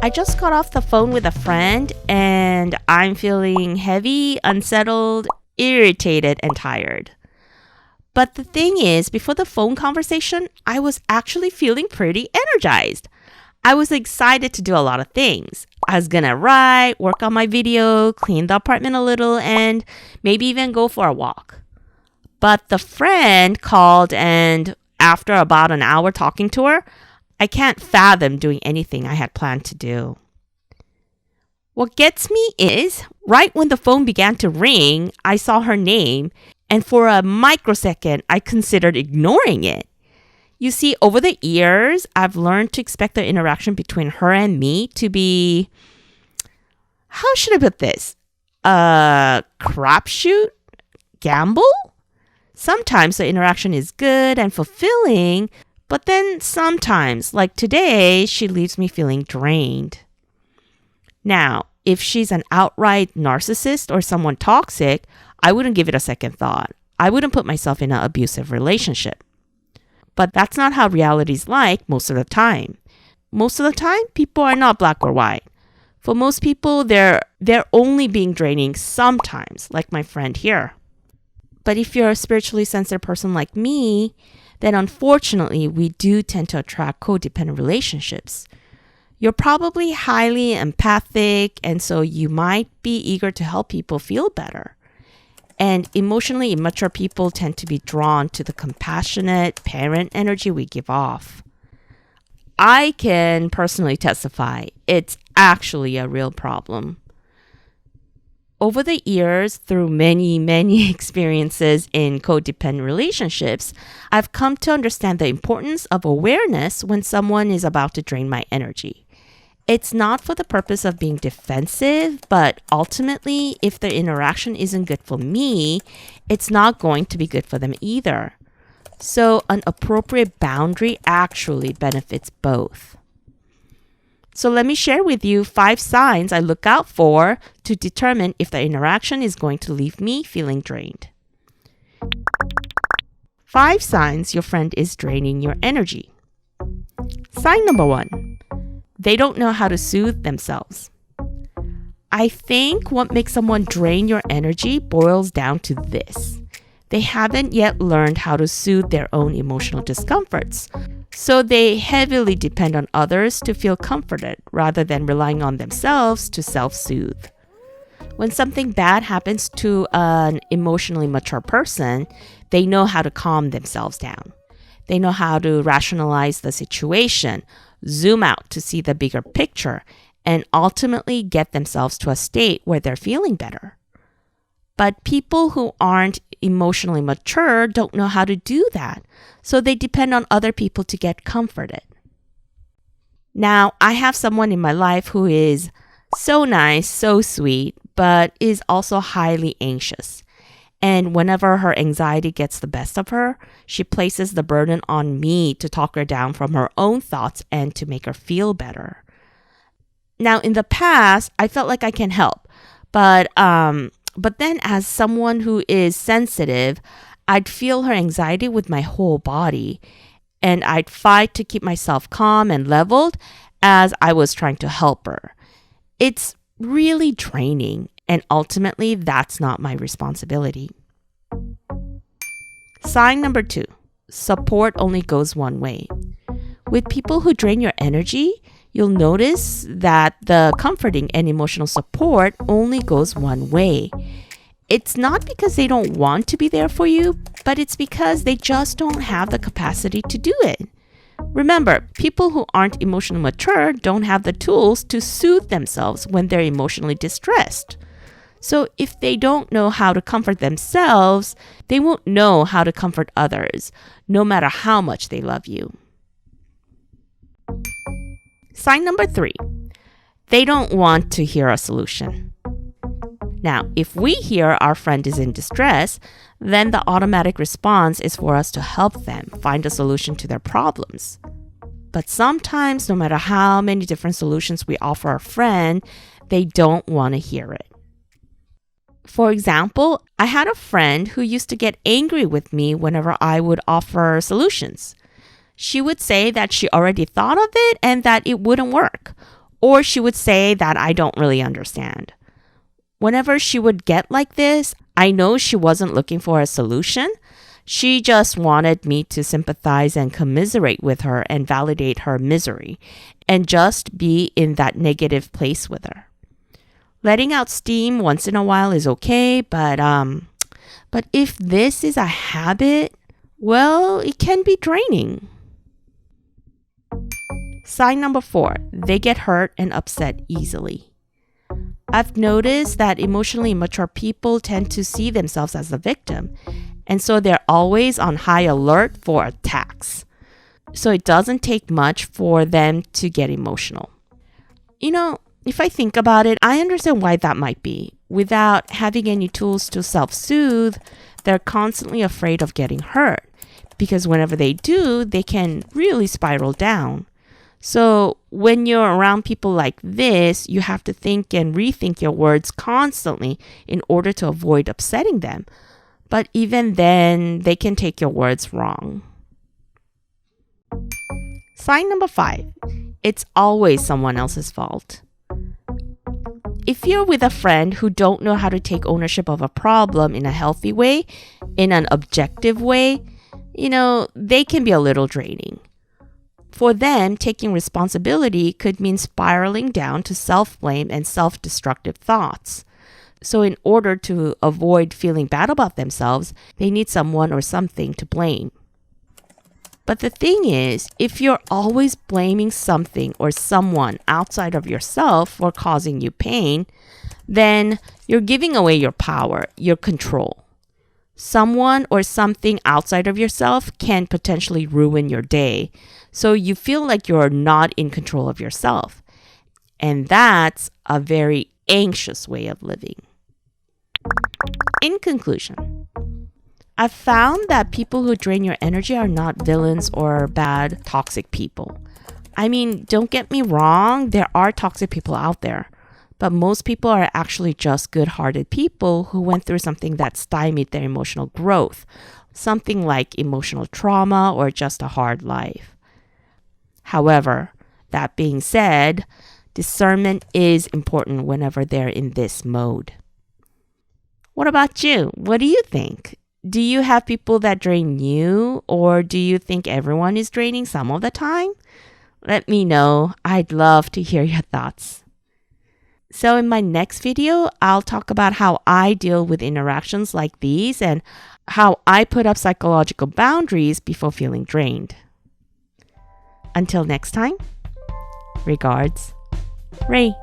I just got off the phone with a friend and I'm feeling heavy, unsettled, irritated, and tired. But the thing is, before the phone conversation, I was actually feeling pretty energized. I was excited to do a lot of things. I was gonna write, work on my video, clean the apartment a little, and maybe even go for a walk. But the friend called, and after about an hour talking to her, I can't fathom doing anything I had planned to do. What gets me is, right when the phone began to ring, I saw her name, and for a microsecond, I considered ignoring it. You see, over the years, I've learned to expect the interaction between her and me to be, how should I put this? A crapshoot? Gamble? Sometimes the interaction is good and fulfilling, but then sometimes, like today, she leaves me feeling drained. Now, if she's an outright narcissist or someone toxic, I wouldn't give it a second thought. I wouldn't put myself in an abusive relationship. But that's not how reality's like most of the time. Most of the time, people are not black or white. For most people, they're only being draining sometimes, like my friend here. But if you're a spiritually sensitive person like me, then unfortunately, we do tend to attract codependent relationships. You're probably highly empathic, and so you might be eager to help people feel better. And emotionally immature people tend to be drawn to the compassionate parent energy we give off. I can personally testify it's actually a real problem. Over the years, through many experiences in codependent relationships, I've come to understand the importance of awareness when someone is about to drain my energy. It's not for the purpose of being defensive, but ultimately, if the interaction isn't good for me, it's not going to be good for them either. So an appropriate boundary actually benefits both. So let me share with you 5 signs I look out for to determine if the interaction is going to leave me feeling drained. 5 signs your friend is draining your energy. Sign number 1. They don't know how to soothe themselves. I think what makes someone drain your energy boils down to this. They haven't yet learned how to soothe their own emotional discomforts. So they heavily depend on others to feel comforted rather than relying on themselves to self-soothe. When something bad happens to an emotionally mature person, they know how to calm themselves down. They know how to rationalize the situation, zoom out to see the bigger picture, and ultimately get themselves to a state where they're feeling better. But people who aren't emotionally mature don't know how to do that, so they depend on other people to get comforted. Now, I have someone in my life who is so nice, so sweet, but is also highly anxious. And whenever her anxiety gets the best of her, she places the burden on me to talk her down from her own thoughts and to make her feel better. Now, in the past, I felt like I can help, but then as someone who is sensitive, I'd feel her anxiety with my whole body, and I'd fight to keep myself calm and leveled as I was trying to help her. It's really draining, and ultimately, that's not my responsibility. Sign number 2, support only goes one way. With people who drain your energy, you'll notice that the comforting and emotional support only goes one way. It's not because they don't want to be there for you, but it's because they just don't have the capacity to do it. Remember, people who aren't emotionally mature don't have the tools to soothe themselves when they're emotionally distressed. So if they don't know how to comfort themselves, they won't know how to comfort others, no matter how much they love you. Sign number 3, they don't want to hear a solution. Now, if we hear our friend is in distress, then the automatic response is for us to help them find a solution to their problems. But sometimes, no matter how many different solutions we offer our friend, they don't want to hear it. For example, I had a friend who used to get angry with me whenever I would offer solutions. She would say that she already thought of it and that it wouldn't work. Or she would say that I don't really understand. Whenever she would get like this, I know she wasn't looking for a solution. She just wanted me to sympathize and commiserate with her and validate her misery and just be in that negative place with her. Letting out steam once in a while is okay, but if this is a habit, well, it can be draining. Sign number 4, they get hurt and upset easily. I've noticed that emotionally immature people tend to see themselves as the victim, and so they're always on high alert for attacks. So it doesn't take much for them to get emotional. If I think about it, I understand why that might be. Without having any tools to self-soothe, they're constantly afraid of getting hurt, because whenever they do, they can really spiral down. So when you're around people like this, you have to think and rethink your words constantly in order to avoid upsetting them. But even then, they can take your words wrong. Sign number 5, it's always someone else's fault. If you're with a friend who don't know how to take ownership of a problem in a healthy way, in an objective way, they can be a little draining. For them, taking responsibility could mean spiraling down to self-blame and self-destructive thoughts. So in order to avoid feeling bad about themselves, they need someone or something to blame. But the thing is, if you're always blaming something or someone outside of yourself for causing you pain, then you're giving away your power, your control. Someone or something outside of yourself can potentially ruin your day, so you feel like you're not in control of yourself. And that's a very anxious way of living. In conclusion, I've found that people who drain your energy are not villains or bad, toxic people. I mean, don't get me wrong, there are toxic people out there, but most people are actually just good-hearted people who went through something that stymied their emotional growth, something like emotional trauma or just a hard life. However, that being said, discernment is important whenever they're in this mode. What about you? What do you think? Do you have people that drain you, or do you think everyone is draining some of the time? Let me know. I'd love to hear your thoughts. So in my next video, I'll talk about how I deal with interactions like these and how I put up psychological boundaries before feeling drained. Until next time, regards, Ray.